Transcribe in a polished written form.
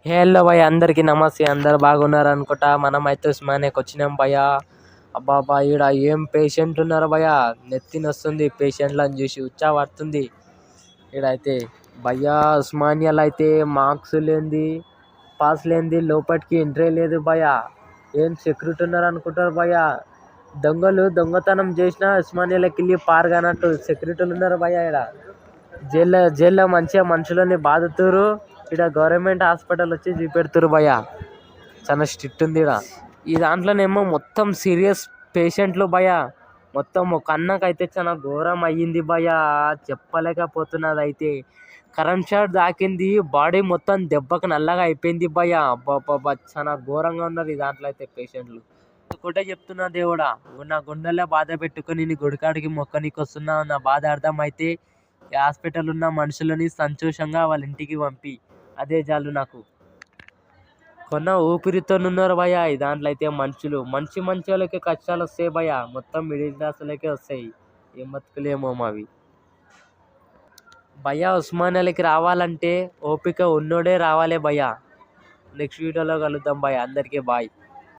Hello భయ్య, అందరికీ నమస్తే. అందరు బాగున్నారు అనుకుంటా. మనం అయితే ఉస్మానియాకి వచ్చినాం భయ్య. అబ్బాబా, ఈడ ఏం పేషెంట్ ఉన్నారు భయ్య. నెత్తి నొస్తుంది పేషెంట్లను చూసి, ఉచ్చా పడుతుంది ఈడైతే భయ్య. ఉస్మానియాలో అయితే మార్క్స్ లేనిది, పాస్ లేనిది లోపలికి ఎంట్రీ లేదు భయ్య. ఏం సెక్యూరిటీ ఉన్నారు అనుకుంటారు భయ్య. దొంగలు దొంగతనం చేసినా ఉస్మానియాలోకి వెళ్ళి పారుగానట్టు సెక్యూరిటీలు ఉన్నారు భయ్య. ఈడ జైల్లో మంచిగా మనుషులని బాదుతురు. ఇక్కడ గవర్నమెంట్ హాస్పిటల్ వచ్చి చూపెడుతురు భయ్య. చాలా స్ట్రిక్ట్ ఉంది ఇక్కడ. ఈ దాంట్లోనేమో మొత్తం సీరియస్ పేషెంట్లు భయ్య. మొత్తం ఒక అన్నకైతే చాలా ఘోరం అయ్యింది భయ్య, చెప్పలేకపోతున్నది. అయితే కరెంట్ షాట్ దాకింది, బాడీ మొత్తం దెబ్బకు నల్లగా అయిపోయింది భయ్య. అబ్బాబ్బా, చాలా ఘోరంగా ఉన్నారు ఈ దాంట్లో అయితే పేషెంట్లు. ఒకటే చెప్తున్నా దేవుడా, నా గుండెల్లో బాధ పెట్టుకుని నీ గుడికాడికి మొక్కనికి వస్తున్నా. నా బాధ అర్థమైతే ఈ హాస్పిటల్ ఉన్న మనుషులని సంతోషంగా వాళ్ళ ఇంటికి పంపి, అదే చాలు నాకు. కొన్న ఊపిరితో ఉన్నారు భయ్య ఈ దాంట్లో అయితే మనుషులు. మంచి వాళ్ళకి కష్టాలు వస్తాయి భయ్య, మొత్తం మిడిల్ క్లాసులకే వస్తాయి. ఏం బతుకులేమో మావి భయ్య. ఉస్మానియాలకి రావాలంటే ఓపిక ఉన్నోడే రావాలే భయ్య. నెక్స్ట్ వీడియోలో కలుద్దాం భయ్య. అందరికీ బాయ్.